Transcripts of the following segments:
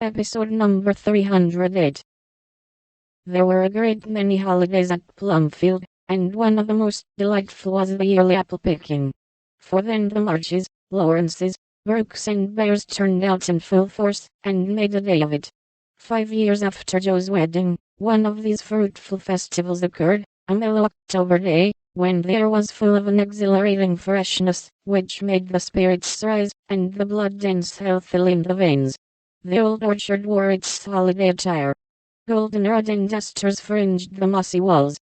Episode number 308. There were a great many holidays at Plumfield, and one of the most delightful was the yearly apple picking. For then the Marches, Lawrences, Brooks and Bears turned out in full force, and made a day of it. 5 years after Joe's wedding, one of these fruitful festivals occurred, a mellow October day, when the air was full of an exhilarating freshness, which made the spirits rise, and the blood dance healthily in the veins. The old orchard wore its holiday attire. Goldenrod and asters fringed the mossy walls.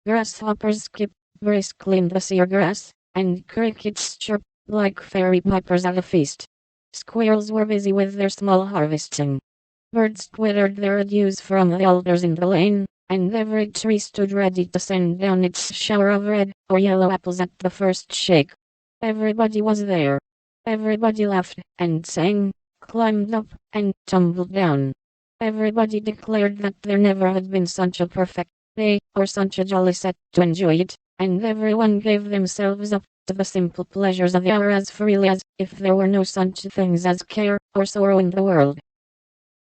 Grasshoppers skipped briskly in the sere grass, and crickets chirped like fairy pipers at a feast. Squirrels were busy with their small harvesting. Birds twittered their adieus from the alders in the lane, and every tree stood ready to send down its shower of red or yellow apples at the first shake. Everybody was there. Everybody laughed and sang, climbed up, and tumbled down. Everybody declared that there never had been such a perfect day, or such a jolly set to enjoy it, and everyone gave themselves up to the simple pleasures of the hour as freely as if there were no such things as care or sorrow in the world.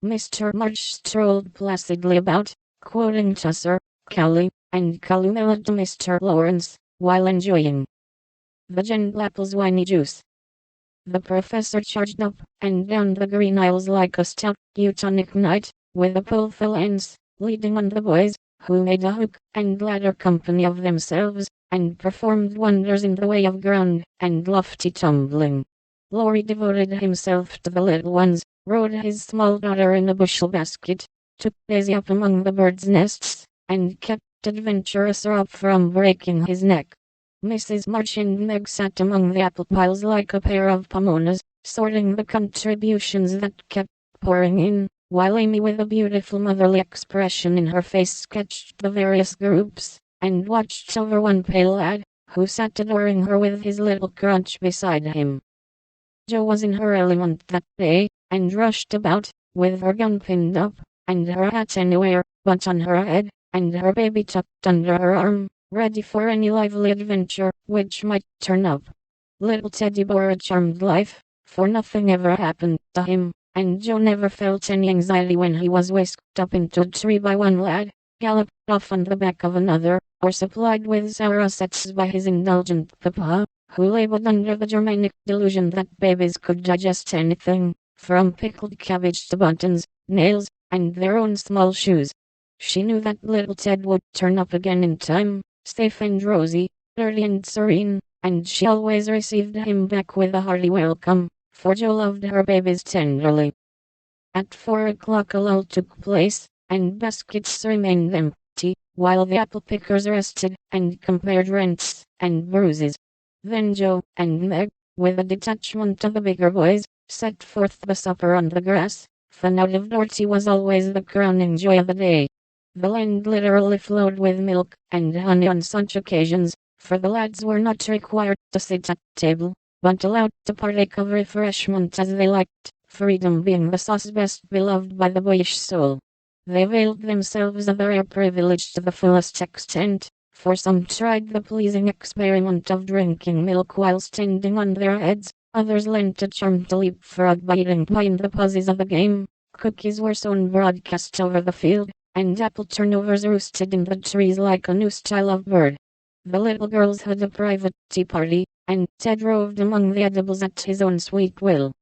Mr. March strolled placidly about, quoting Chaucer, Cowley, and Columella to Mr. Lawrence, while enjoying the gentle apple's winey juice. The professor charged up and down the green aisles like a stout Teutonic knight, with a pole ends, leading on the boys, who made a hook and ladder company of themselves, and performed wonders in the way of ground and lofty tumbling. Laurie devoted himself to the little ones, rode his small daughter in a bushel basket, took Daisy up among the birds' nests, and kept adventurous Rob from breaking his neck. Mrs. March and Meg sat among the apple piles like a pair of pomonas, sorting the contributions that kept pouring in, while Amy with a beautiful motherly expression in her face sketched the various groups, and watched over one pale lad, who sat adoring her with his little crutch beside him. Jo was in her element that day, and rushed about, with her gun pinned up, and her hat anywhere but on her head, and her baby tucked under her arm, ready for any lively adventure which might turn up. Little Teddy bore a charmed life, for nothing ever happened to him, and Joe never felt any anxiety when he was whisked up into a tree by one lad, galloped off on the back of another, or supplied with sourassets by his indulgent papa, who labored under the Germanic delusion that babies could digest anything, from pickled cabbage to buttons, nails, and their own small shoes. She knew that little Ted would turn up again in time, safe and rosy, dirty and serene, and she always received him back with a hearty welcome, for Jo loved her babies tenderly. At 4 o'clock a lull took place, and baskets remained empty, while the apple pickers rested and compared rents and bruises. Then Jo and Meg, with a detachment of the bigger boys, set forth the supper on the grass, for out of door tea was always the crowning joy of the day. The land literally flowed with milk and honey on such occasions, for the lads were not required to sit at table, but allowed to partake of refreshment as they liked, freedom being the sauce best beloved by the boyish soul. They availed themselves of the rare privilege to the fullest extent, for some tried the pleasing experiment of drinking milk while standing on their heads, others lent a charm to leapfrog by eating pie in the pauses of the game. Cookies were sown broadcast over the field, and apple turnovers roosted in the trees like a new style of bird. The little girls had a private tea party, and Ted roved among the edibles at his own sweet will.